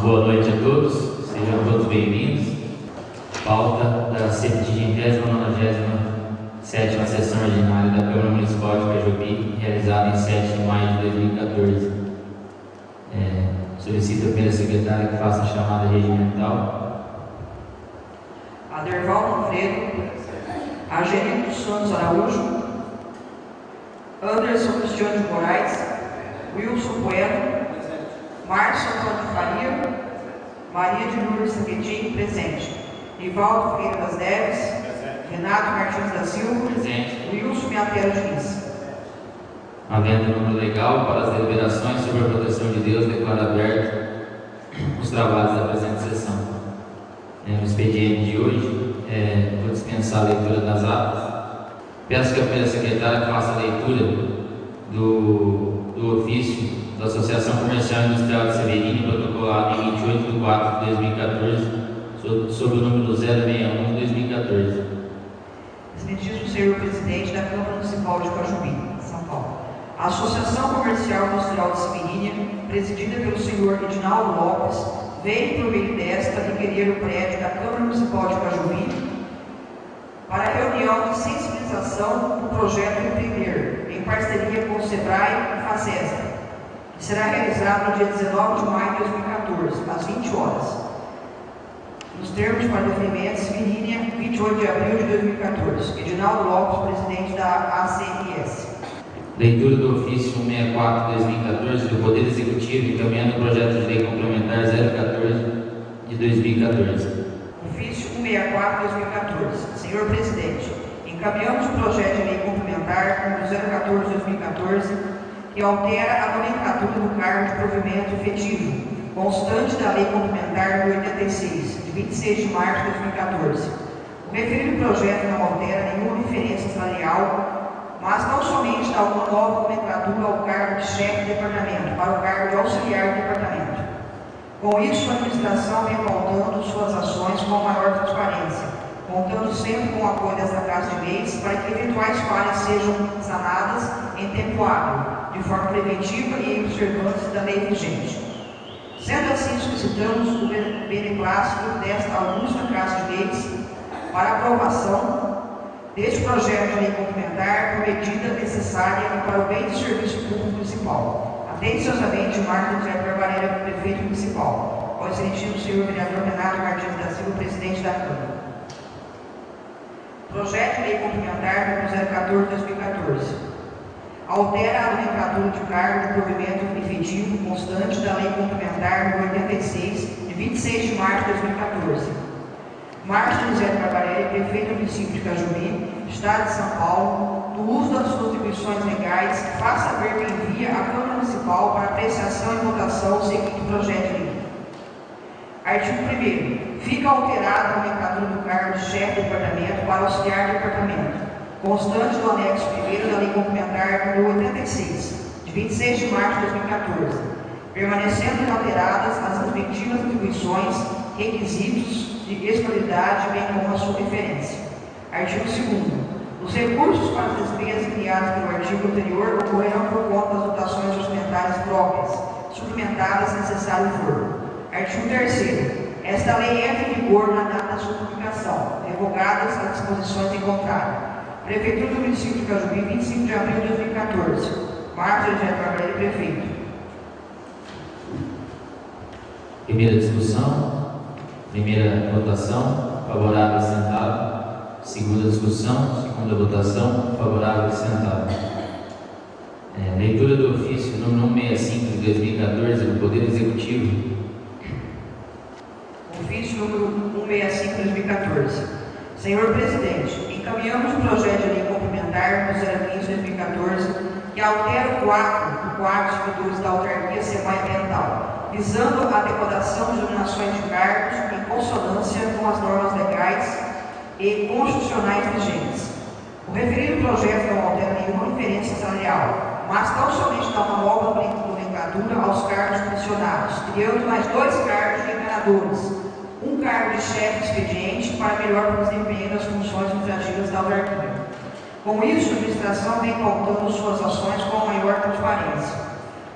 boa noite a todos, sejam todos bem-vindos. Pauta da 797ª Sessão Ordinária da Câmara Municipal de Cajubi, realizada em 7 de maio de 2014. Solicito a primeira secretária que faça a chamada regimental. Aderval Manfredo, Argenito dos Santos Araújo, Anderson Cristiano de Moraes, Wilson Bueno, Márcio Antônio Faria, Maria de Lourdes Saquetin, presente. Nivaldo Freire das Neves, Renato Martins da Silva, Presente. Wilson Miatero Diniz. Havendo número legal para as deliberações sobre a proteção de Deus, declaro aberto os trabalhos da presente sessão. No expediente de hoje, vou dispensar a leitura das atas. Peço que a primeira secretária faça a leitura do ofício da Associação Comercial e Industrial de Severino, protocolado em 28 de 4 de 2014, sob o número 061 de 2014. Excelentíssimo Senhor Presidente da Câmara Municipal de Cajubi, São Paulo. A Associação Comercial e Industrial de Severino, presidida pelo senhor Edinaldo Lopes, veio por meio desta requerer o prédio da Câmara Municipal de Cajubi para a reunião de sensibilização do projeto Empreender, em parceria com o SEBRAE e FACESA, que será realizado no dia 19 de maio de 2014, às 20 horas. Nos termos para deferimento, Severino, 28 de abril de 2014. Edinaldo Lopes, presidente da ACNS. Leitura do ofício 164 de 2014 do Poder Executivo, encaminhando o projeto de lei complementar 014 de 2014. Ofício 164 de 2014. Senhor Presidente, encaminhamos o projeto de lei complementar número 014 de 2014, que altera a nomenclatura do cargo de provimento efetivo, constante da Lei Complementar número 86, de 26 de março de 2014. O referido projeto não altera nenhuma referência salarial, mas não somente dá uma nova nomenclatura ao cargo de chefe de departamento para o cargo de auxiliar de departamento. Com isso, a administração vem pautando suas ações com maior transparência, contando sempre com o apoio desta Casa de Leis para que eventuais falhas sejam sanadas em tempo hábil, de forma preventiva e em observância da lei vigente. Sendo assim, solicitamos o beneplácito desta augusta Casa de Leis para aprovação deste projeto de lei complementar por medida necessária para o bem do serviço público municipal. Atenciosamente, Marcos José Carvalheira, prefeito municipal. Ao excelentíssimo senhor vereador Renato Martins da Silva, presidente da Câmara. Projeto de lei complementar número 014 de 2014. Altera a nomenclatura de cargo de provimento efetivo constante da Lei Complementar número 86, de 26 de março de 2014. Márcio José Carvalheira, prefeito do município de Cajubi, Estado de São Paulo, do uso das suas atribuições legais, faça saber que envia à Câmara Municipal para apreciação e votação o seguinte projeto de lei. Artigo 1º. Fica alterada a nomenclatura do cargo de chefe de departamento para auxiliar de departamento, constante do anexo 1º da Lei Complementar número 86, de 26 de março de 2014, permanecendo inalteradas as respectivas atribuições, requisitos de escolaridade, bem como a sua referência. Artigo 2º. Os recursos para as despesas criadas pelo artigo anterior ocorrerão por conta das dotações orçamentárias próprias, suplementadas se necessário for. Artigo 3º. Esta lei entra em vigor na data da sua publicação, revogadas as disposições em contrário. Prefeitura do município de Cajubi, 25 de abril de 2014. Marcos José Carvalheira, prefeito. Primeira discussão, primeira votação, favorável e sentado. Segunda discussão, segunda votação, favorável e sentado. Leitura do ofício número 165 de 2014 do Poder Executivo. Ofício número 165 de 2014. Senhor Presidente, encaminhamos o projeto de lei complementar número 015 de 2014, que altera o quadro de servidores da autarquia semi-ambiental, visando a adequação de denominações de cargos em consonância com as normas legais e constitucionais vigentes. O referido projeto não altera nenhuma referência salarial, mas tão somente dá uma nova nomenclatura aos cargos funcionários, criando mais 2 cargos de enganadores, um cargo de chefe de expediente para melhor desempenho das funções administrativas da autarquia. Com isso, a administração vem pautando suas ações com maior transparência,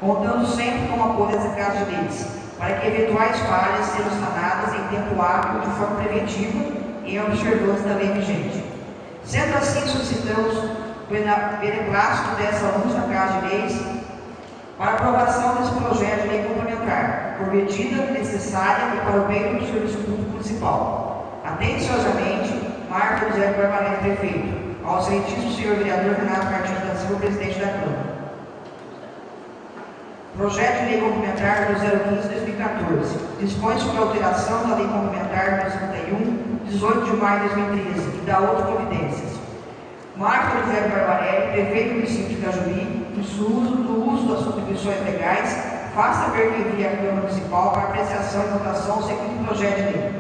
contando sempre com o apoio das Casas de Leis, para que eventuais falhas sejam sanadas em tempo hábil de forma preventiva e em observância da lei vigente. Sendo assim, solicitamos o beneplácito dessa luz na Casa de Leis para aprovação desse projeto de lei complementar, por medida necessária e para o bem do Serviço Público Municipal. Atenciosamente, Marta José Barbarelli, prefeito. Ao excelentíssimo senhor vereador Renato Martins da Silva, presidente da Câmara. Projeto de lei complementar número 015/2014. Dispõe sobre a alteração da lei complementar número 51, 18 de maio de 2013 e da outras providências. Marta José Barbarelli, prefeito do município de Cajuí, no uso das contribuições legais, faça ver que envia à Câmara Municipal para apreciação e votação o seguinte projeto de lei.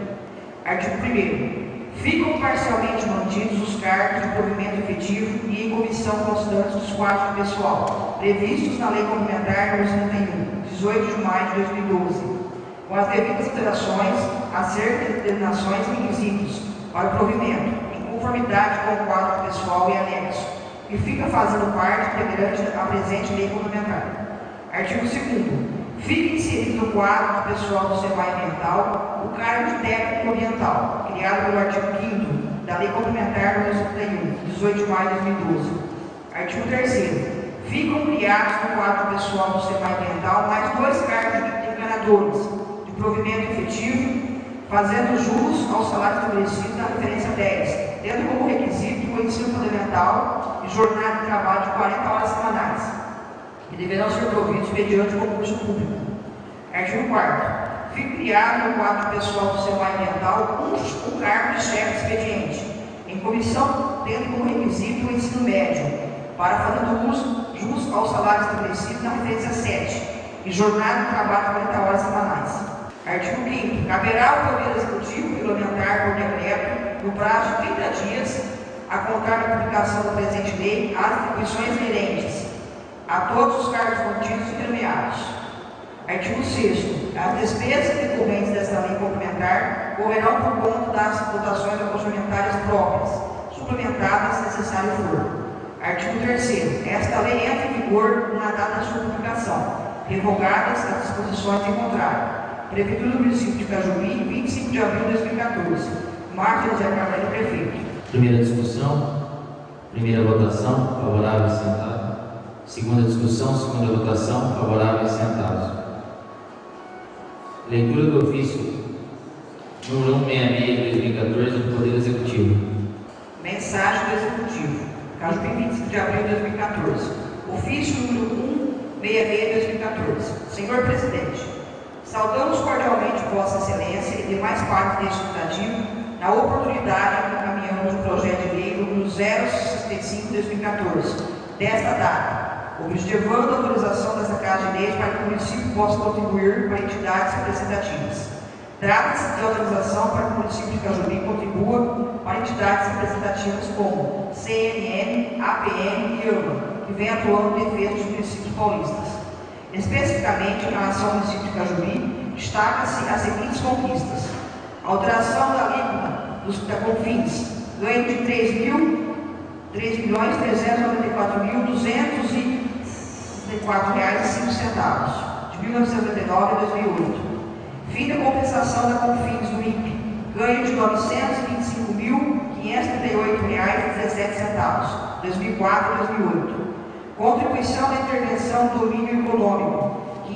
Artigo 1º. Ficam parcialmente mantidos os cargos de provimento efetivo e em comissão constantes dos quadros de pessoal, previstos na Lei Complementar nº 71, 18 de maio de 2012, com as devidas alterações acerca de determinações e requisitos para o provimento, em conformidade com o quadro pessoal e anexo, e fica fazendo parte integrante da presente Lei Complementar. Artigo 2º. Fica inserido no quadro do pessoal do SEMAI Ambiental o cargo de técnico ambiental, criado pelo artigo 5º da Lei Complementar nº 71, 18 de maio de 2012. Artigo 3º. Ficam criados no quadro pessoal do SEMAI Ambiental mais 2 cargos de enganadores de provimento efetivo, fazendo jus ao salário estabelecido na referência 10, tendo como requisito o ensino fundamental e jornada de trabalho de 40 horas semanais, que deverão ser providos mediante concurso público. Artigo 4º. Fica criado no quadro pessoal do SEMAI Ambiental um cargo de chefe de expediente, em comissão, tendo como requisito o ensino médio, para fazendo jus ao salário estabelecido na referência 7 e jornada de trabalho de 40 horas semanais. Artigo 5º. Caberá ao Poder Executivo regulamentar por decreto, no prazo de 30 dias, a contar da publicação da presente lei, as atribuições inerentes a todos os cargos mantidos e nomeados. Artigo 6º. As despesas decorrentes desta lei complementar correrão por conta das dotações orçamentárias próprias, suplementadas se necessário for. Artigo 3º. Esta lei entra em vigor na data de sua publicação, revogadas as disposições em contrário. Prefeitura do município de Cajuí, 25 de abril de 2014. Marta José Barbarelli, prefeito. Primeira discussão, primeira votação, favorável e sentado. Segunda discussão, segunda votação, favorável e sentados. Leitura do ofício número 166 de 2014 do Poder Executivo. Mensagem do Executivo. Cajuí, 25 de abril de 2014. Ofício número 166 de 2014. Senhor Presidente, saudamos cordialmente Vossa Excelência e demais partes deste legislativo na oportunidade que encaminhamos o projeto de lei número 065 de 2014, desta data, objetivando a autorização dessa Casa de Leis para que o município possa contribuir para entidades representativas. Trata-se de autorização para que o município de Cajuí contribua para entidades representativas como CNN, APM e AMA, que vem atuando em defesa dos municípios paulistas. Especificamente, em relação ao município de Cajuí, destaca-se as seguintes conquistas: alteração da alíquota da CONFINS, ganho de R$ 3.394.264,05 de 1999 a 2008. Fim da compensação da CONFINS do INPE, ganho de R$ 925.538,17, 2004 a 2008. Contribuição da intervenção do domínio econômico, R$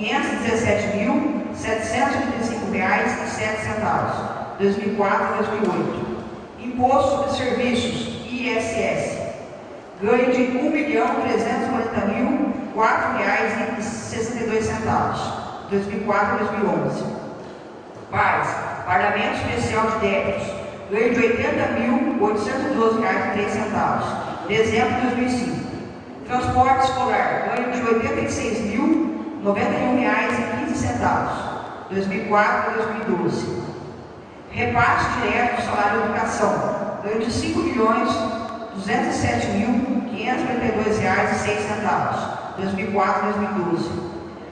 517.785,07, 2004 a 2008. Imposto sobre Serviços, ISS, ganho de R$ 1.340.004,62, 2004 a 2011. PAS, Parlamento Especial de Débitos, ganho de R$ 80.812,03, dezembro de 2005. Transporte escolar, ganho de R$ 86.091,15, 2004 a 2012. Repasse direto do salário de educação, ganho de R$ 5.207.542,06, 2004 a 2012.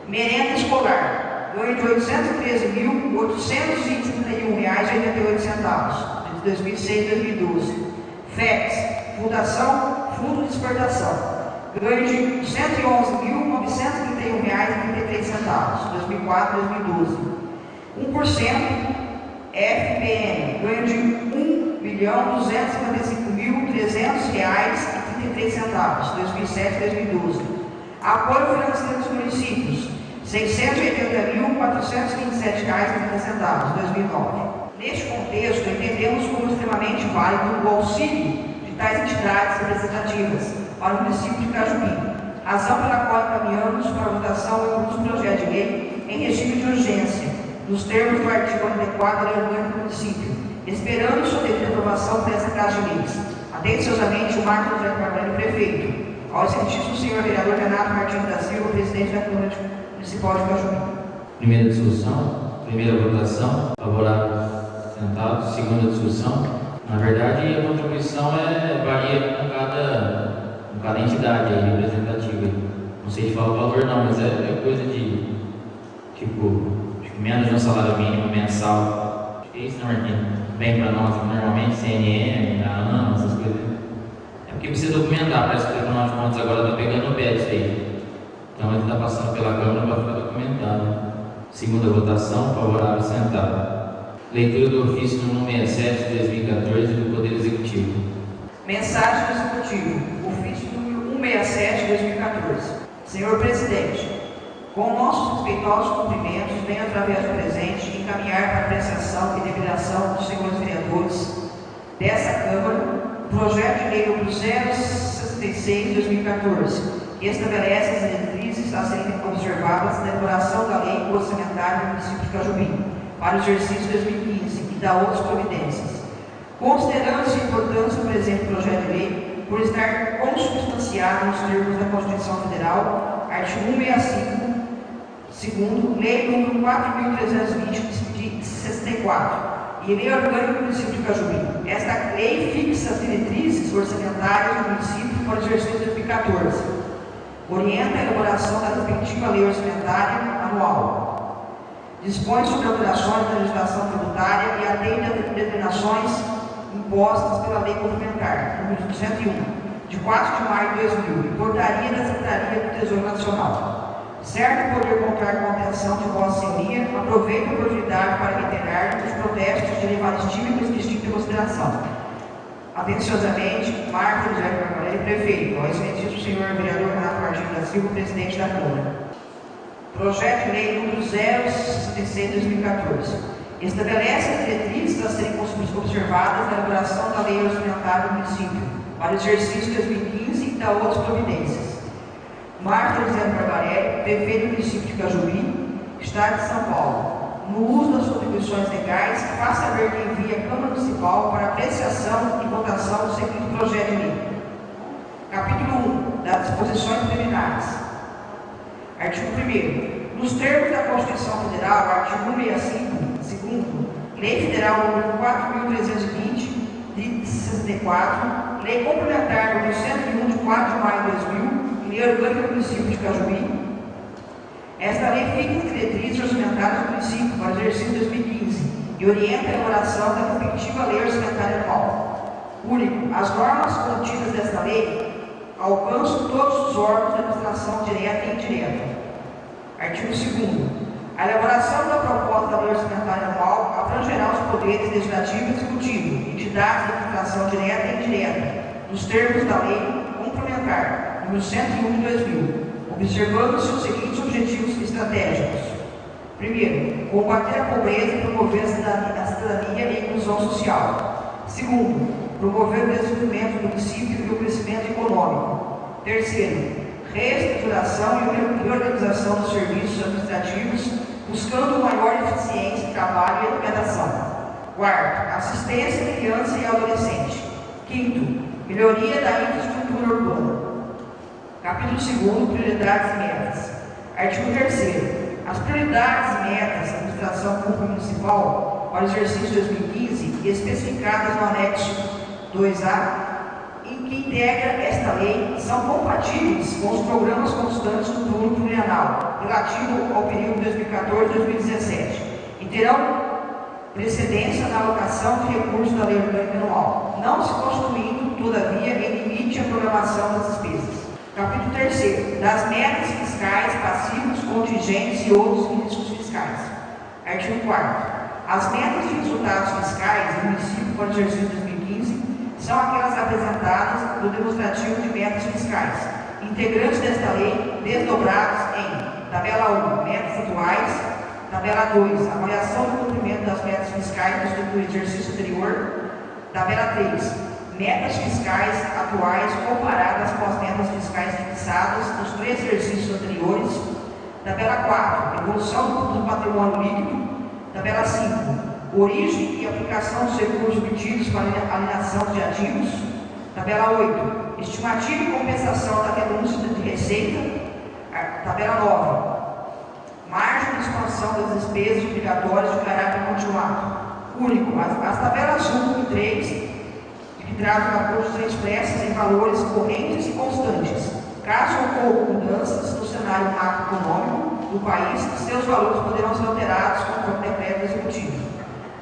Merenda escolar, ganho de R$ 813.831,88, de 2006 a 2012. FEPS, Fundação Fundo de Exportação, ganho de R$ 111.931,33, 2004 a 2012. 1%, FPM, ganho de R$1.255.300,33, 2007-2012. Apoio financeiro dos municípios, R$680.427,30, 2009. Neste contexto, entendemos como extremamente válido o auxílio de tais entidades representativas para o município de Cajubi, razão pela qual encaminhamos para a votação o projeto de lei em regime de urgência, nos termos do artigo 94 da Lei Orgânica do Município, esperando sua devida aprovação por essa Casa de Leis. Atenciosamente, o Marcos José Carvalho, prefeito. Ao excelentíssimo senhor vereador Renato Martins da Silva, presidente da Câmara Municipal de Cajubi. Primeira discussão, primeira votação, favorável, sentado. Segunda discussão. Na verdade, a contribuição varia com cada entidade aí, representativa. Não sei se fala o valor não, mas é coisa de tipo menos de um salário mínimo mensal. Acho que é isso, né, Marquinhos? Bem para nós, normalmente, CNM, a ANA, essas coisas. É porque precisa documentar, parece que o Tribunal de Contas agora está pegando o pé disso aí. Então ele está passando pela Câmara para ficar documentado. Segunda votação, favorável, sentado. Leitura do ofício número 67 de 2014 do Poder Executivo. Mensagem do Executivo, ofício número 167 de 2014. Senhor Presidente, com nossos respeitosos cumprimentos, venho através do presente encaminhar para apreciação e deliberação dos senhores vereadores dessa Câmara o projeto de lei número 066 de 2014, que estabelece as diretrizes a serem observadas na elaboração da lei orçamentária do município de Cajubi para o exercício 2015 e da outras providências. Considerando-se a importância do presente projeto de lei por estar consubstanciado nos termos da Constituição Federal, artigo 165, segundo, lei número 4.320 de 64 e lei orgânica do município de Cajubi. Esta lei fixa as diretrizes orçamentárias do município para o exercício 2014. Orienta a elaboração da respectiva lei orçamentária anual. Dispõe sobre alterações da legislação tributária e atende a determinações impostas pela lei complementar, número 101, de 4 de maio de 2000, e portaria da Secretaria do Tesouro Nacional. Certo poder contar com a atenção de Vossa Senhoria, aproveito a oportunidade para reiterar os protestos de elevada estima e distinta consideração. Atenciosamente, Marcos José Carvalho, prefeito. Ao excelentíssimo senhor vereador Renato Martins da Silva, presidente da Câmara. Projeto de lei número 066 de 2014. Estabelece as diretrizes a serem observadas na elaboração da lei orçamentária do município para o exercício 2015 e da outras providências. Marcos José Carvalho, prefeito do município de Cajubi, Estado de São Paulo, no uso das contribuições legais, faça saber que envia a Câmara Municipal para apreciação e votação do seguinte projeto de lei. Capítulo 1 das disposições preliminares. Artigo 1º. Nos termos da Constituição Federal, artigo 165, segundo, Lei Federal número 4.320 de 64, Lei Complementar número 101 de 4 de maio de 2000, Lei Orgânica do Município de Cajubi. Esta lei fixa as diretrizes orçamentárias do município para o exercício 2015 e orienta a elaboração da respectiva lei orçamentária anual. Único, as normas contidas desta lei alcançam todos os órgãos de administração direta e indireta. Artigo 2º. A elaboração da proposta da lei orçamentária anual abrangerá os poderes legislativo e executivo, entidades de administração direta e indireta, nos termos da lei complementar número 101 de 2000, observando-se os seguintes objetivos estratégicos. Primeiro, combater a pobreza e promover a cidadania e a inclusão social. Segundo, promover o desenvolvimento do município e o crescimento econômico. Terceiro, reestruturação e reorganização dos serviços administrativos, buscando maior eficiência em trabalho e educação. Quarto, assistência à criança e ao adolescente. Quinto, melhoria da infraestrutura urbana. Capítulo 2º, prioridades e metas. Artigo 3º. As prioridades e metas da administração pública municipal para o exercício 2015, especificadas no anexo 2A, em que integra esta lei, são compatíveis com os programas constantes do plano plurianual, relativo ao período 2014-2017, e terão precedência na alocação de recursos da lei orgânica anual, não se constituindo, todavia, em limite à programação das despesas. Capítulo 3º. Das metas fiscais, passivos, contingentes e outros riscos fiscais. Artigo 4º. As metas de resultados fiscais do município para o exercício 2015 são aquelas apresentadas no demonstrativo de metas fiscais, integrantes desta lei, desdobrados em tabela 1, metas atuais, tabela 2, avaliação do cumprimento das metas fiscais do exercício anterior, tabela 3, metas fiscais atuais comparadas com as metas fiscais fixadas nos 3 exercícios anteriores, tabela 4, evolução do patrimônio líquido, tabela 5, origem e aplicação dos recursos obtidos para alienação de ativos, tabela 8, estimativa e compensação da renúncia de receita, tabela 9, margem de expansão das despesas obrigatórias de caráter continuado, único. As tabelas 1 e 3, que tratam recursos são expressas em valores correntes e constantes. Caso ocorram mudanças no cenário macroeconômico do país, seus valores poderão ser alterados conforme decreto executivo.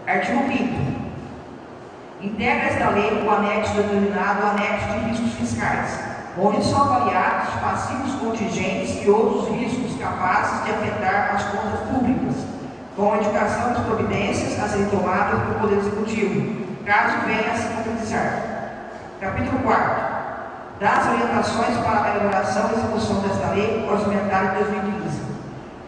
Artigo 5º. Integra esta lei o anexo denominado anexo de riscos fiscais, onde são avaliados passivos contingentes e outros riscos capazes de afetar as contas públicas, com a indicação das providências a serem tomadas pelo Poder Executivo, caso venha a se concretizar. Capítulo 4º. Das orientações para a elaboração e execução desta lei orçamentária de 2015.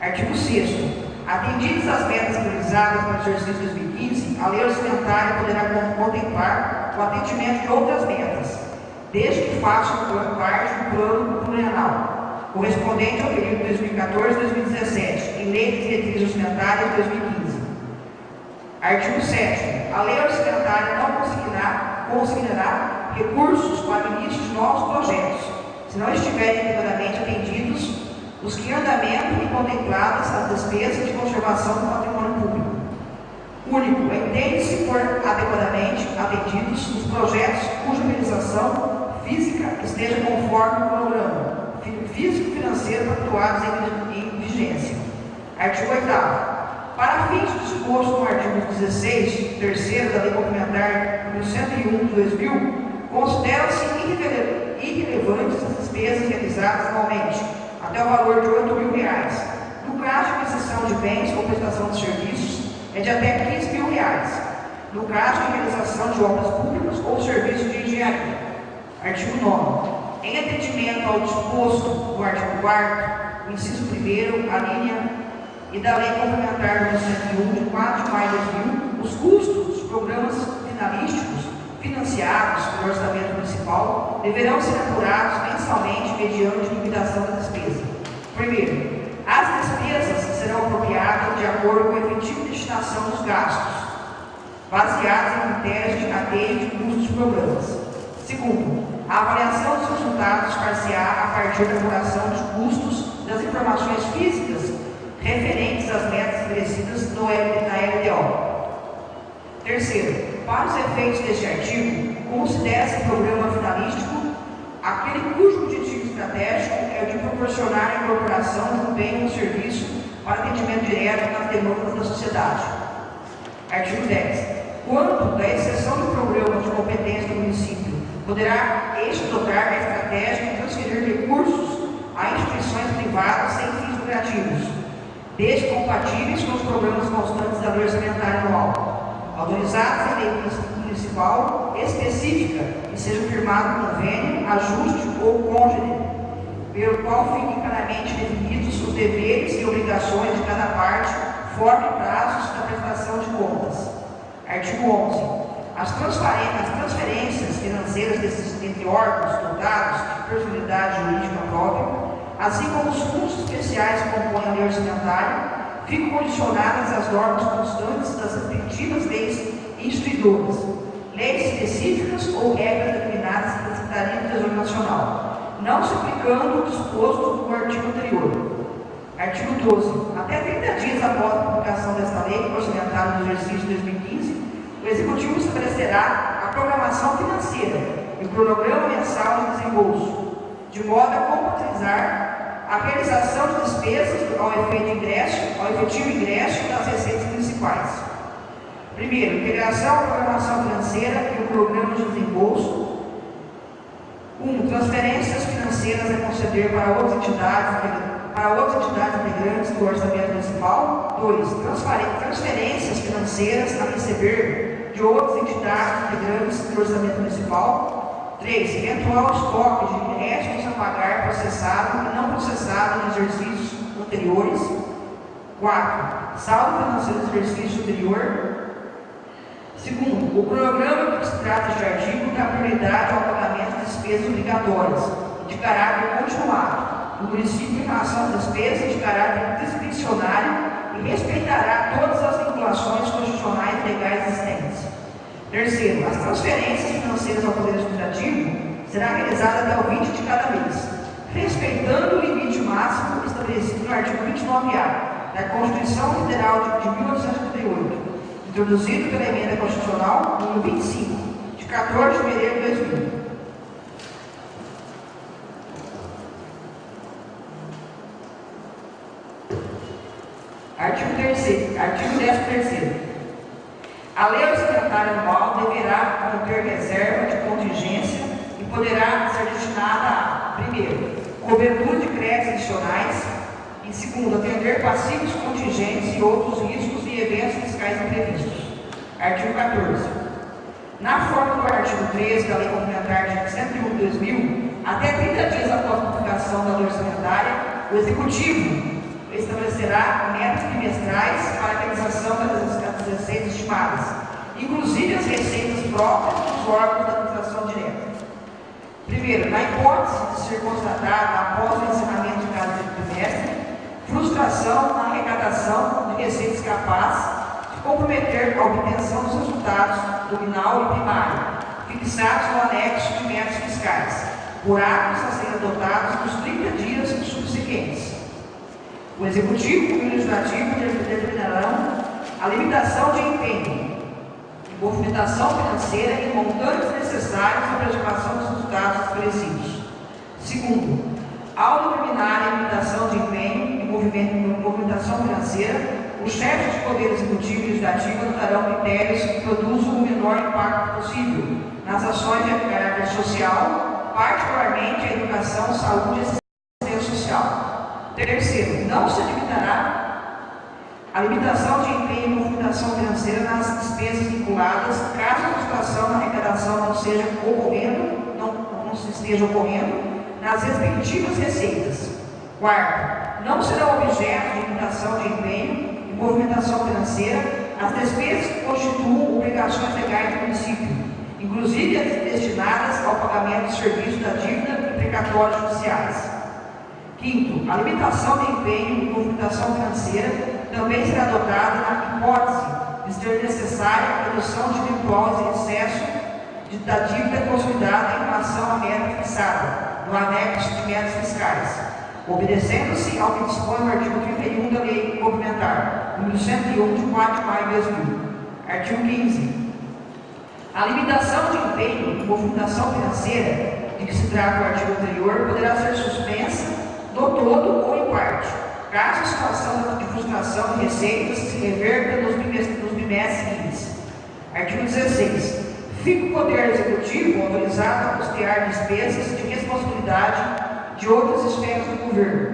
Artigo 6º. Atendidas as metas priorizadas para o exercício 2015, a lei orçamentária poderá contemplar o atendimento de outras metas, desde que façam parte do plano plurianual, correspondente ao período 2014-2017, em lei de diretrizes orçamentárias de 2015. Artigo 7º. A lei orçamentária não consignará recursos para início de novos projetos, se não estiverem adequadamente atendidos os que em andamento e contempladas as despesas de conservação do patrimônio público. Único. Entende-se por adequadamente atendidos os projetos cuja realização física esteja conforme o programa físico-financeiro pactuados em vigência. Artigo 8º. Para fins disposto no artigo 16, terceiro da Lei Complementar nº 101 de 2000, consideram-se irrelevantes as despesas realizadas anualmente, até o valor de R$ 8.000. No caso de aquisição de bens ou prestação de serviços, é de até R$ 15.000. No caso de realização de obras públicas ou serviços de engenharia. Artigo 9º. Em atendimento ao disposto do artigo 4º, inciso 1º, a linha e da Lei Complementar nº 101, de 4 de maio de 2000, os custos dos programas finalísticos financiados pelo orçamento municipal deverão ser apurados mensalmente mediante limitação da despesa. Primeiro, as despesas serão apropriadas de acordo com a efetiva destinação dos gastos, baseadas em critérios de cadeia de custos dos programas. Segundo, a avaliação dos resultados far-se-á a partir da apuração dos custos das informações físicas referentes às metas estabelecidas na LDO. Terceiro, para os efeitos deste artigo, considera-se programa finalístico aquele cujo objetivo estratégico é o de proporcionar a incorporação de um bem ou serviço para atendimento direto nas demandas da sociedade. Artigo 10. Quanto da exceção do programa de competência do município, poderá este dotar da estratégia de transferir recursos a instituições privadas sem fins lucrativos, desde compatíveis com os programas constantes da lei orçamentária anual, autorizados em lei municipal específica e seja firmado convênio, ajuste ou cônjuge, pelo qual fiquem claramente definidos os deveres e obrigações de cada parte, conforme prazos da prestação de contas. Artigo 11. As transferências financeiras entre órgãos dotados de personalidade jurídica própria, assim como os fundos especiais que compõem a lei orçamentária, ficam condicionadas às normas constantes das respectivas leis instruidoras, leis específicas ou regras determinadas pela Secretaria do Tesouro Nacional, não se aplicando o disposto no artigo anterior. Artigo 12. Até 30 dias após a publicação desta lei orçamentária do exercício 2015, o Executivo estabelecerá a programação financeira e o cronograma mensal de desembolso, de modo a compatibilizar a realização de despesas ao efetivo ingresso das receitas municipais. Primeiro, integração da programação financeira e o programa de desembolso. 1. Transferências financeiras a conceder para outras entidades para outras entidades integrantes do orçamento municipal. 2. Transferências financeiras a receber de outras entidades integrantes do orçamento municipal. 3. Eventual estoque de restos a pagar processado e não processado em exercícios anteriores. 4. Saldo financeiro do exercício anterior. Segundo, o cronograma que se trata de artigo dá prioridade ao pagamento de despesas obrigatórias de caráter continuado do município em relação às despesas de caráter discricionário e respeitará todas as vinculações constitucionais e legais existentes. Terceiro, as transferências financeiras ao Poder Administrativo será realizada até o 20 de cada mês, respeitando o limite máximo estabelecido no artigo 29A da Constituição Federal de 1988, introduzido pela Emenda Constitucional número 25, de 14 de fevereiro de 2000. Artigo 13º. A lei orçamentária anual deverá conter reserva de contingência e poderá ser destinada a, primeiro, cobertura de créditos adicionais e, segundo, atender passivos contingentes e outros riscos e eventos fiscais imprevistos. Artigo 14. Na forma do artigo 13 da Lei Complementar de 101 de 2000, até 30 dias após a publicação da lei orçamentária, o Executivo estabelecerá metas trimestrais para a realização das receitas estimadas, inclusive as receitas próprias dos órgãos da administração direta. Primeiro, na hipótese de ser constatada, após o encerramento de cada trimestre, frustração na arrecadação de receitas capaz de comprometer a obtenção dos resultados nominal e primário, fixados no anexo de metas fiscais, por atos a serem adotados nos 30 dias subsequentes. O Executivo e o Legislativo determinarão a limitação de empenho, movimentação financeira e montantes necessários à preservação dos resultados estabelecidos. Segundo, ao determinar a limitação de empenho e movimentação financeira, os chefes de poder executivo e legislativo adotarão critérios que produzam o menor impacto possível nas ações de caráter social, particularmente a educação, saúde e assistência social. Terceiro, não se limitará a limitação de empenho e movimentação financeira nas despesas vinculadas, caso a frustração na arrecadação não esteja ocorrendo nas respectivas receitas. Quarto, não será objeto de limitação de empenho e movimentação financeira as despesas que constituam obrigações legais do município, inclusive as destinadas ao pagamento de serviços da dívida e precatórios judiciais. Quinto, a limitação de empenho e movimentação financeira também será adotada na hipótese de ser necessária a redução de eventuais excesso da dívida consolidada em relação à meta fixada no anexo de metas fiscais, obedecendo-se ao que dispõe o artigo 31 da Lei Complementar, número 101, de 4 de maio de 2000. Artigo 15. A limitação de empenho e movimentação financeira de que se trata o artigo anterior poderá ser suspensa do todo ou em parte, caso a situação de frustração de receitas se reverta nos bimestres seguintes. Artigo 16. Fica o Poder Executivo autorizado a custear despesas de responsabilidade de outras esferas do governo,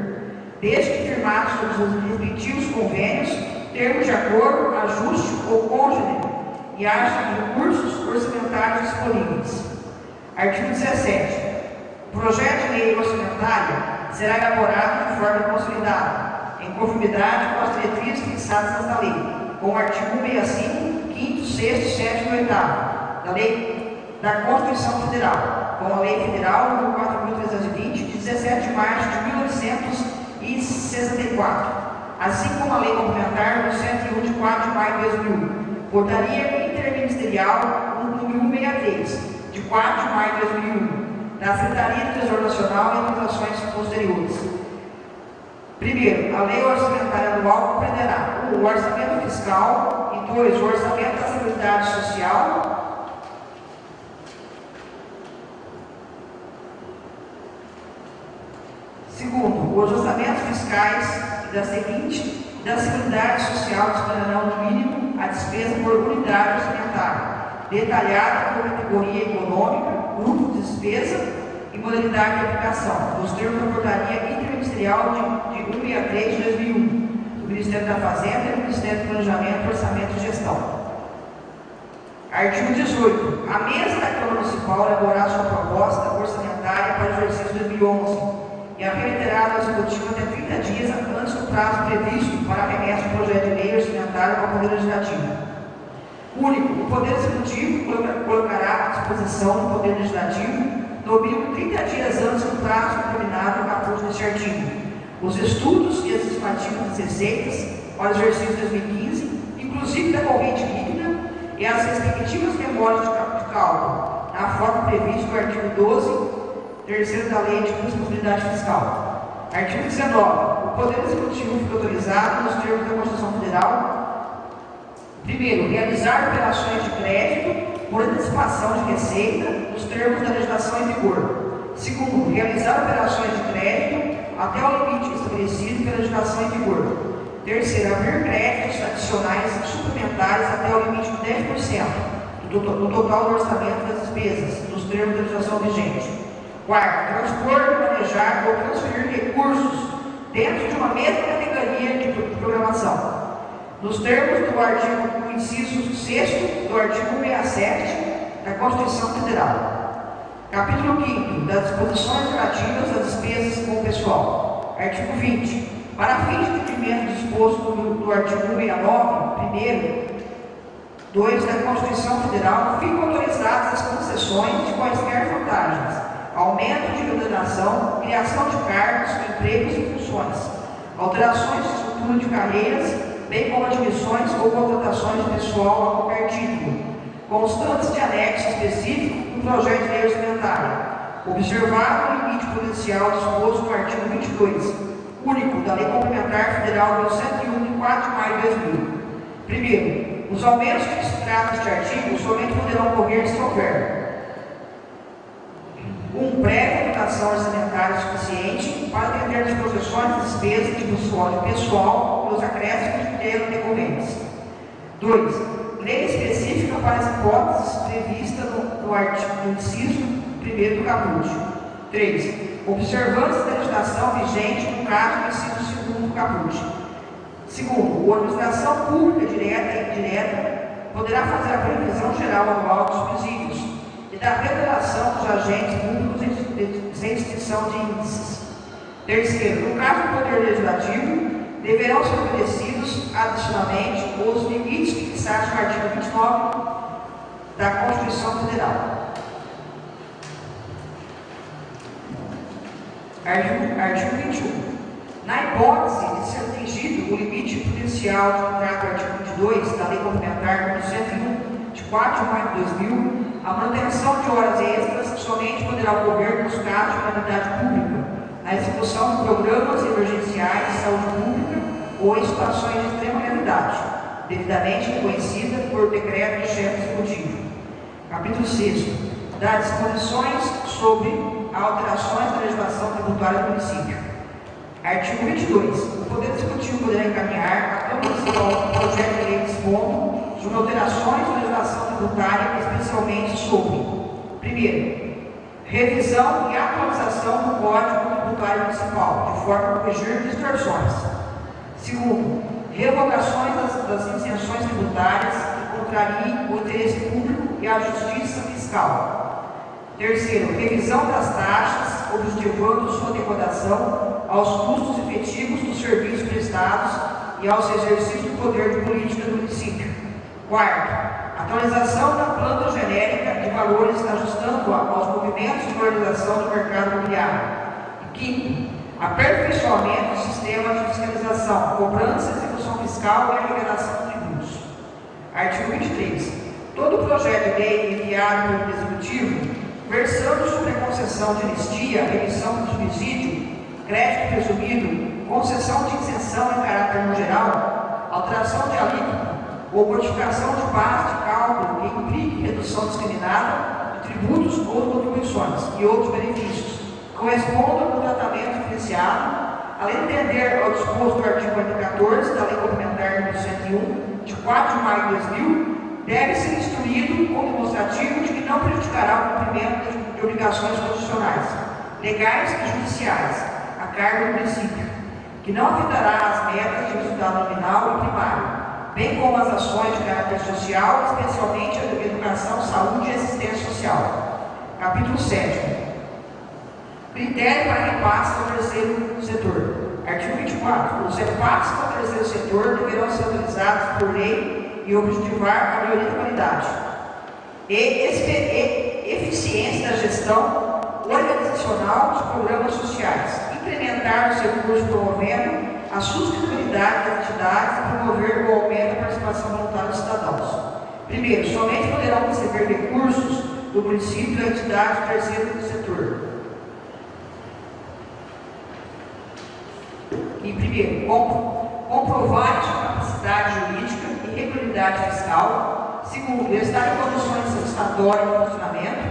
desde que firmados os respectivos convênios, termos de acordo, ajuste ou congênero, e haja recursos orçamentários disponíveis. Artigo 17. O projeto de lei orçamentária será elaborado de forma consolidada, em conformidade com as diretrizes fixadas nesta lei, com o artigo 165, 5º, 6º, 7º e 8º da Lei da Constituição Federal, com a Lei Federal nº 4.320, de 17 de março de 1964, assim como a Lei Complementar nº 101, de 4 de maio de 2001, Portaria Interministerial número 163, de 4 de maio de 2001, da Secretaria do Tesouro Nacional e atualizações posteriores. Primeiro, a Lei Orçamentária Anual compreenderá o orçamento fiscal e 2, o orçamento da Seguridade Social. Segundo, os orçamentos fiscais da Seguridade Social disporão no mínimo a despesa por unidade orçamentária, detalhada por categoria econômica, grupo de despesa e modalidade de aplicação, nos termos da portaria interministerial de 163 de 2001, do Ministério da Fazenda e do Ministério do Planejamento, Orçamento e Gestão. Artigo 18. A mesa da Câmara Municipal elaborar sua proposta orçamentária para o exercício 2011 e a reiterar ao Executivo até 30 dias antes do prazo previsto para a remessa do projeto de lei orçamentário ao Poder Legislativo. Único, o Poder Executivo colocará à disposição do Poder Legislativo, no mínimo 30 dias antes do prazo determinado no caput deste artigo, os estudos e as estimativas das receitas para o exercício 2015, inclusive da corrente líquida, e as respectivas memórias de cálculo, na forma prevista no artigo 12, terceiro da Lei de Responsabilidade Fiscal. Artigo 19. O Poder Executivo fica autorizado, nos termos da Constituição Federal, primeiro, realizar operações de crédito por antecipação de receita, nos termos da legislação em vigor. Segundo, realizar operações de crédito até o limite estabelecido pela legislação em vigor. Terceiro, abrir créditos adicionais suplementares até o limite de 10% do total do orçamento das despesas, nos termos da legislação vigente. Quarto, transpor, manejar ou transferir recursos dentro de uma mesma categoria de programação, nos termos do inciso 6º do artigo 67 da Constituição Federal. Capítulo 5º, das disposições relativas às despesas com o pessoal. Artigo 20. Para fins de cumprimento disposto do artigo 169, primeiro, 2 da Constituição Federal, ficam autorizadas as concessões de quaisquer vantagens, aumento de remuneração, criação de cargos, empregos e funções, alterações de estrutura de carreiras, bem como admissões ou contratações de pessoal a qualquer título, constantes de anexo específico do projeto de lei orçamentária, observado o limite potencial disposto no artigo 22, único da Lei Complementar Federal nº 101, de 4 de maio de 2000. Primeiro, os aumentos que se trata deste artigo somente poderão ocorrer se houver prévia dotação orçamentária suficiente para atender as projeções de despesas de pessoal e os acréscimos de termo decorrentes. 2. Lei específica para as hipóteses previstas no artigo inciso 1º do caput. 3. Observância da legislação vigente no caso do inciso 2º do caput. Segundo, a administração pública direta e indireta poderá fazer a previsão geral anual dos subsídios e da remuneração dos agentes públicos sem distinção de índices. Terceiro, no caso do Poder Legislativo, deverão ser obedecidos adicionalmente os limites fixados no artigo 29 da Constituição Federal. Artigo 21. Na hipótese de ser atingido o limite potencial de contrato do artigo 22 da Lei Complementar nº 101, de 4 de maio de 2000, a manutenção de horas extras somente poderá ocorrer nos casos de calamidade pública, na execução de programas emergenciais de saúde pública ou em situações de extrema gravidade, devidamente reconhecida por decreto do chefe executivo. Capítulo 6. Das disposições sobre alterações da legislação tributária do município. Artigo 22. O Poder Executivo poderá encaminhar à Câmara Municipal um projeto de lei dispondo sobre alterações da legislação tributária, especialmente sobre: primeiro, revisão e atualização do Código Tributário Municipal, de forma a corrigir distorções. Segundo, revogações das isenções tributárias que contrariem o interesse público e a justiça fiscal. Terceiro, revisão das taxas, objetivando sua adequação aos custos efetivos dos serviços prestados e aos exercícios do poder de política do município. Quarto, atualização da planta genérica de valores ajustando-a aos movimentos de valorização do mercado imobiliário. E quinto, aperfeiçoamento do sistema de fiscalização, cobrança, execução fiscal e arrecadação de tributos. Artigo 23. Todo projeto de lei enviado pelo Executivo versando sobre a concessão de anistia, emissão de subsídio, crédito presumido, concessão de isenção em caráter no geral, alteração de alíquota ou modificação de base de cálculo que implique redução discriminada de tributos ou contribuições e outros benefícios, correspondam ao tratamento diferenciado, além de atender ao disposto do artigo 14 da Lei Complementar nº 101, de 4 de maio de 2000, deve ser instruído com demonstrativo de que não prejudicará o cumprimento de de obrigações constitucionais, legais e judiciais, a cargo do município, que não afetará as metas de resultado nominal e primário, bem como as ações de caráter social, especialmente a de educação, saúde e assistência social. Capítulo 7. Critério para repasse ao terceiro setor. Artigo 24. Os repasses ao terceiro setor deverão ser autorizados por lei e objetivar a melhoria da qualidade e eficiência da gestão organizacional dos programas sociais, implementar os recursos promovendo a sustentabilidade das entidades e promover o aumento da participação voluntária dos cidadãos. Primeiro, somente poderão receber recursos do município e da entidade do terceiro setor. E primeiro, comprovar sua capacidade jurídica e regularidade fiscal. Segundo, estar em condições satisfatórias de funcionamento.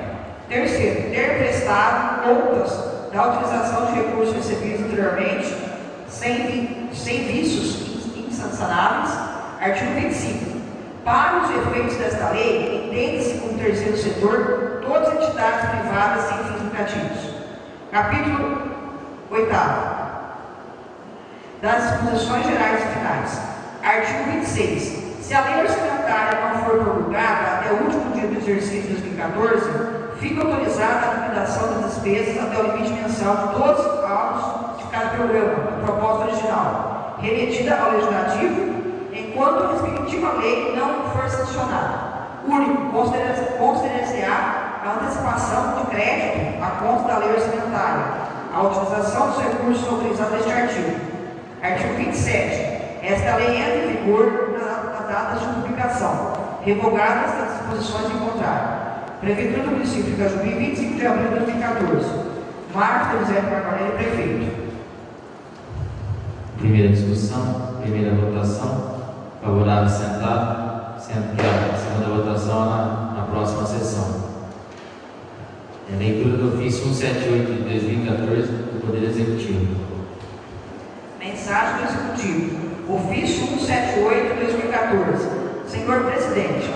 Terceiro, ter prestado contas da utilização de recursos recebidos anteriormente, sem vícios insancionáveis. Artigo 25. Para os efeitos desta lei, entende-se como terceiro setor todas as entidades privadas sem fins lucrativos. Capítulo 8. Das disposições gerais e finais. Artigo 26. Se a lei orçamentária não for promulgada até o último dia do exercício de 2014, fica autorizada a liquidação das despesas até o limite mensal de todos os autos de cada programa, a proposta original, remetida ao Legislativo, enquanto a respectiva lei não for sancionada. Único, considerar-se-á a antecipação de crédito à conta da lei orçamentária, a utilização dos recursos autorizados neste artigo. Artigo 27. Esta lei entra em vigor nas datas de publicação, revogadas as disposições em contrário. Prefeitura do município de Cajubi, 25 de abril de 2014. Marcos Elisete Barbarelli, prefeito. Primeira discussão, primeira votação. Favorável, sentado. Sendo que a segunda votação na próxima sessão. É a leitura do ofício 178 de 2014 do Poder Executivo. Mensagem do Executivo. Ofício 178 de 2014. Senhor Presidente,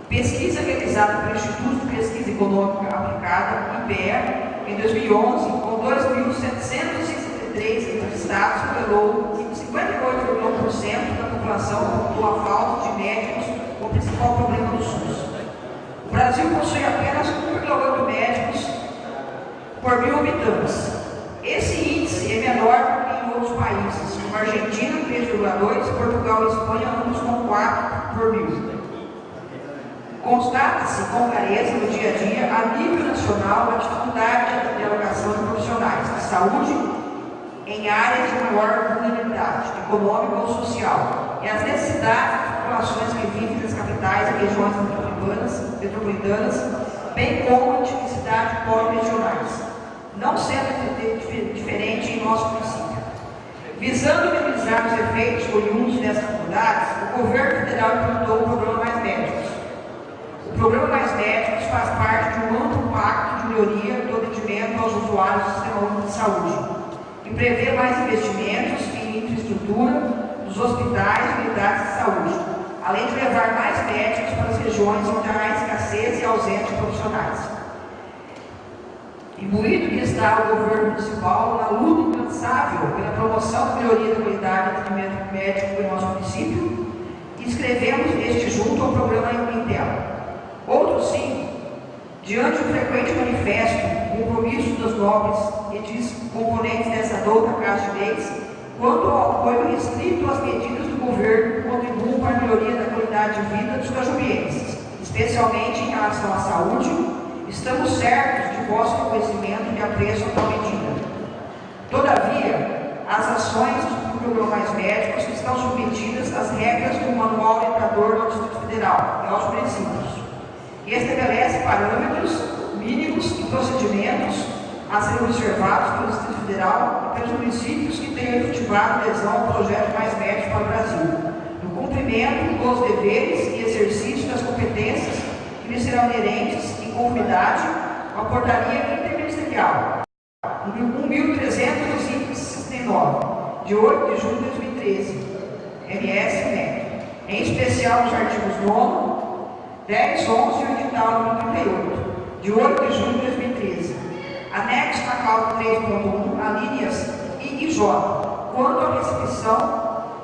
pesquisa realizada pelo Instituto de Pesquisa Econômica Aplicada, IPE, em 2011, com 2.763 entrevistados, revelou que 58,1% da população apontou a falta de médicos como principal problema do SUS. O Brasil possui apenas 1,8 médicos por 1.000 habitantes. Esse índice é menor do que em outros países, como Argentina, 3,2, Portugal e Espanha, ambos com 4 por 1.000. Constata-se com clareza no dia a dia, a nível nacional, a dificuldade de alocação de profissionais de saúde em áreas de maior vulnerabilidade econômica ou social e as necessidades das populações que vivem nas capitais e regiões metropolitanas, bem como de cidades poliregionais, não sendo diferente em nosso município. Visando minimizar os efeitos oriundos dessas dificuldades, o governo federal implantou o programa Mais Médicos. O programa Mais Médicos faz parte de um amplo pacto de melhoria do atendimento aos usuários do Sistema Único de Saúde, que prevê mais investimentos em infraestrutura dos hospitais e unidades de saúde, além de levar mais médicos para as regiões onde há escassez e ausência de profissionais. Imbuído que está o governo municipal na luta incansável pela promoção e melhoria da qualidade do atendimento médico em nosso município, inscrevemos este junto ao programa Intela. Outro sim, diante do frequente manifesto, compromisso dos nobres e dos componentes dessa douta Casa de Leis, quanto ao apoio restrito às medidas do governo que contribuam para a melhoria da qualidade de vida dos cajubienses, especialmente em relação à saúde, estamos certos de vosso reconhecimento e apreço a tal medida. Todavia, as ações do programa Mais Médicos estão submetidas às regras do Manual Orientador do Distrito Federal e aos princípios, que estabelece parâmetros mínimos e procedimentos a serem observados pelo Distrito Federal e pelos municípios que tenham efetivado adesão ao projeto Mais Médicos para o Brasil, no cumprimento dos deveres e exercício das competências que lhes serão inerentes em conformidade à portaria interministerial número 1.369, de 8 de julho de 2013, MS-MEC, em especial nos artigos 9, 10, 11 e o edital número 38. de 8 de junho de 2013. Anexo na cláusula 3.1, alíneas I e J, quanto à recepção,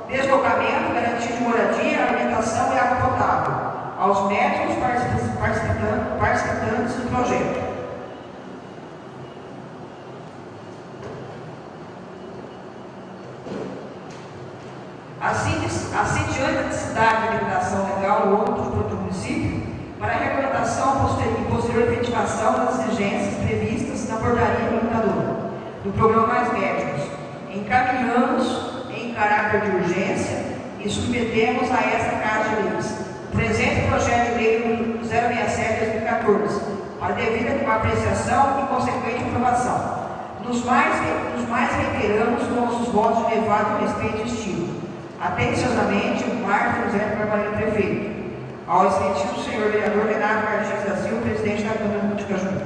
deslocamento, garantia de moradia, alimentação e água potável aos médicos participantes do projeto. Assim, diante da necessidade de habilitação legal no âmbito do município, para a regulamentação e posterior efetivação das exigências previstas na portaria implementadora do programa Mais Médicos, encaminhamos em caráter de urgência e submetemos a esta Casa de Leis o presente projeto de lei 067/2014 para devida apreciação e consequente aprovação. Nos mais reiteramos nossos votos de elevado respeito e estima. Atenciosamente, Marcos José Barbarino, prefeito. Ao excelentíssimo senhor vereador Renato Martins da Silva, presidente da Câmara de Cajuru.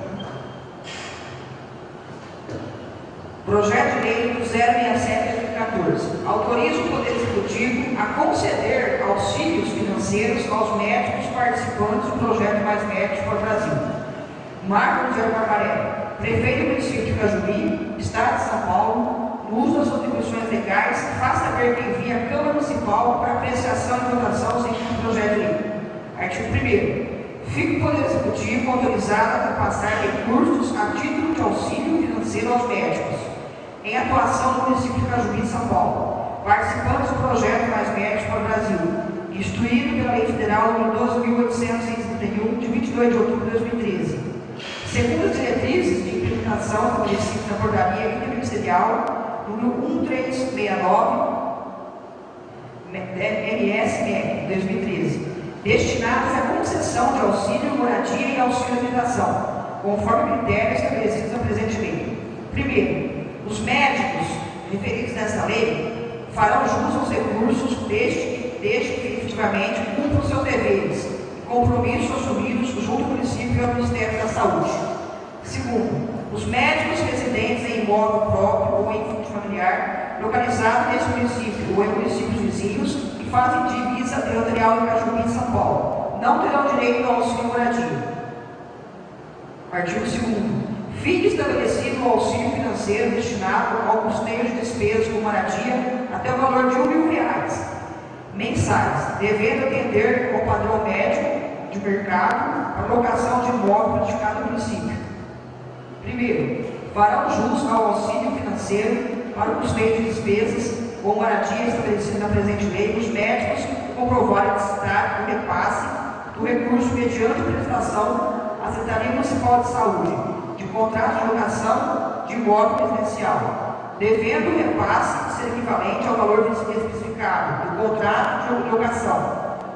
Projeto de lei 067/2014 autoriza o Poder Executivo a conceder auxílios financeiros aos médicos participantes do projeto Mais Médicos para o Brasil. Marcos José Barbarino, prefeito do município de Cajuri, Estado de São Paulo, no uso das atribuições legais, faça ver que envia a Câmara Municipal para apreciação e votação seguinte do projeto de lei. Artigo 1º. Fica o Poder Executivo autorizado a repassar recursos a título de auxílio financeiro aos médicos, em atuação no município de Cajuri, São Paulo, participantes do projeto Mais Médicos para o Brasil, instituído pela Lei Federal nº 12.831, de 22 de outubro de 2013. Segundo as diretrizes de implementação estabelecidas na portaria interministerial número 1369, MS-MEC, 2013, destinadas à concessão de auxílio moradia e auxílio alimentação, conforme critérios estabelecidos na presente lei. Primeiro, os médicos referidos nesta lei farão jus aos recursos desde que efetivamente cumpram seus deveres e compromissos assumidos junto ao município e ao Ministério da Saúde. Segundo, os médicos residentes em imóvel próprio ou em fundo familiar localizado nesse município ou em municípios vizinhos que fazem divisa territorial em Cajuri e São Paulo não terão direito ao auxílio moradia. Artigo 2º. Fique estabelecido o auxílio financeiro destinado ao custeio de despesas com moradia até o valor de R$1.000 mensais, devendo atender ao padrão médio de mercado a locação de imóvel praticado no município. Primeiro, farão jus ao auxílio financeiro para o custeio de despesas com moradia estabelecido na presente lei os médicos que comprovarem necessidade do repasse do recurso mediante prestação à Secretaria Municipal de Saúde de contrato de locação de imóvel residencial, devendo o repasse ser equivalente ao valor especificado do contrato de locação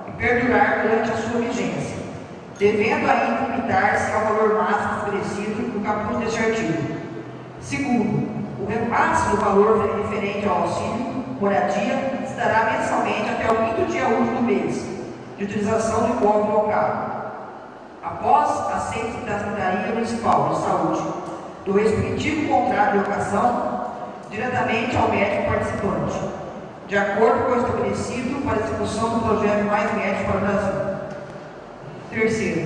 e perdurar durante a sua vigência, devendo ainda limitar-se ao valor máximo estabelecido no caput deste artigo. Segundo, o repasse do valor referente ao auxílio moradia se dará mensalmente até o 5º dia útil do mês de utilização do imóvel locado, após aceite da Secretaria Municipal de Saúde do respectivo contrato de locação diretamente ao médico participante, de acordo com o estabelecido para a execução do projeto Mais Médicos para o Brasil. Terceiro,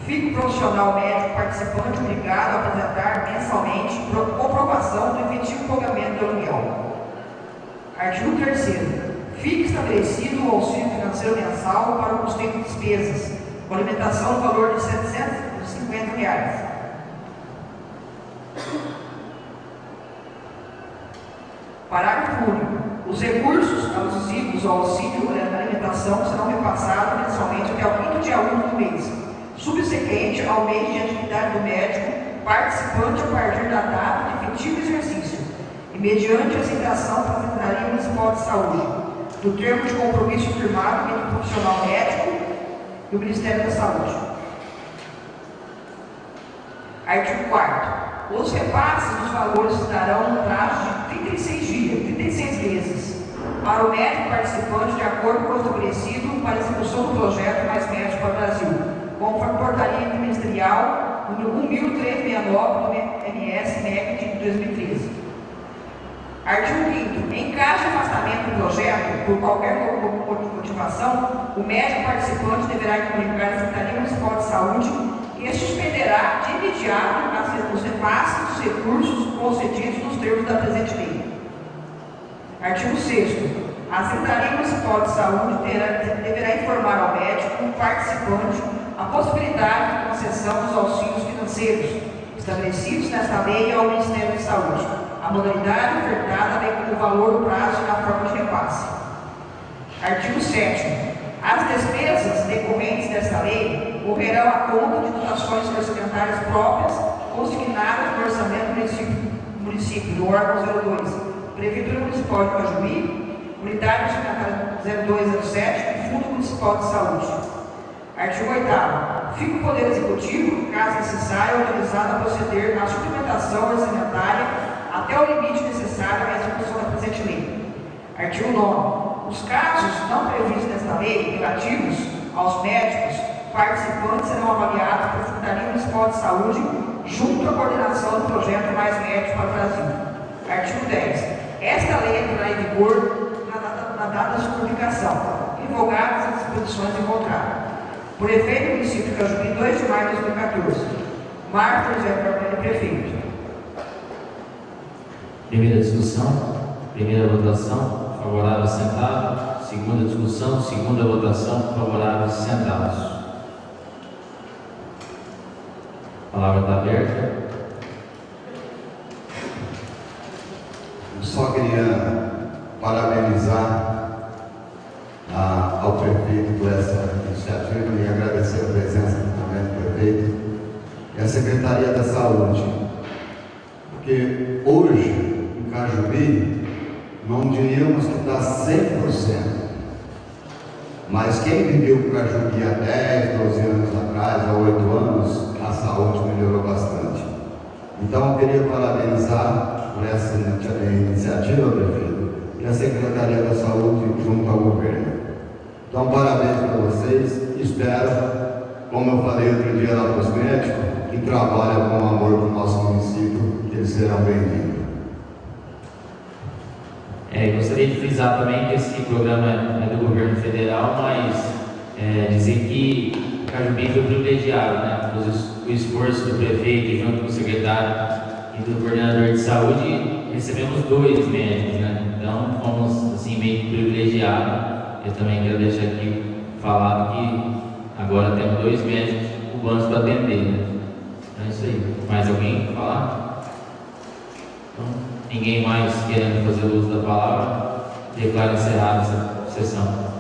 fica o profissional médico participante obrigado a apresentar mensalmente comprovação do efetivo pagamento do aluguel. Artigo 3º. Fica estabelecido o auxílio financeiro mensal para o custeio de despesas, com alimentação no valor de R$750. Parágrafo único. Os recursos alusivos ao auxílio da alimentação serão repassados mensalmente até o 5º dia útil do mês, subsequente ao mês de atividade do médico participante a partir da data de efetivo exercício e mediante aceitação pela Secretaria Municipal de Saúde do termo de compromisso firmado entre o profissional médico e o Ministério da Saúde. Artigo 4º. Os repasses dos valores se darão no prazo de 36 meses, para o médico participante, de acordo com o estabelecido para a execução do projeto Mais Médicos para o Brasil, conforme a portaria ministerial número 1369 do MS-MEC de 2013. Artigo 5º. Em caso de afastamento do projeto, por qualquer motivação, o médico participante deverá comunicar à Secretaria Municipal de Saúde e suspenderá imediato os repasses dos recursos concedidos nos termos da presente lei. Artigo 6º. A Secretaria Municipal de Saúde deverá informar ao médico participante a possibilidade de concessão dos auxílios financeiros estabelecidos nesta lei ao Ministério da Saúde, a modalidade ofertada, bem como o valor, o prazo e a forma de repasse. Artigo 7º. As despesas decorrentes desta lei correrão à conta de dotações orçamentárias próprias consignadas no orçamento do município, do órgão 02, Prefeitura Municipal de Cajuí, Unidade Orçamentária 0207 e Fundo Municipal de Saúde. Artigo 8º. Fica o Poder Executivo, caso necessário, autorizado a proceder à suplementação orçamentária até o limite necessário à execução da presente lei. Artigo 9º. Os casos não previstos nesta lei, relativos aos médicos participantes, serão avaliados pela Secretaria Municipal de Saúde, junto à coordenação do projeto Mais Médicos para o Brasil. Artigo 10. Esta lei entrará em vigor na data de sua publicação, revogadas as disposições em contrato. Por efeito, do município de Cajuí, 2 de maio de 2014. Marco José Carvalho, prefeito. Primeira discussão, primeira votação, favorável, sentado. Segunda discussão, segunda votação, favorável, sentados. A palavra está aberta. Eu só queria parabenizar ao prefeito por essa iniciativa e agradecer a presença também do prefeito e a Secretaria da Saúde, porque hoje em Cajuí não diríamos que está 100%, mas quem viveu com Cajuí há 10, 12 anos atrás, há 8 anos, a saúde melhorou bastante. Então eu queria parabenizar por essa iniciativa, prefeito, e a Secretaria da Saúde junto ao governo. Então, parabéns para vocês. Espero, como eu falei outro dia lá para os médicos, que trabalham com amor para o nosso município, que eles serão bem-vindos. Gostaria de frisar também que esse programa é do governo federal, mas dizer que Cajuí foi privilegiado, né? O esforço do prefeito junto com o secretário e do coordenador de saúde, recebemos 2 médicos, né? Então fomos assim meio privilegiados. Eu também quero deixar aqui falado que agora temos 2 médicos cubanos para atender, né? Então é isso aí. Mais alguém falar? Então, ninguém mais querendo fazer uso da palavra, declaro encerrada essa sessão.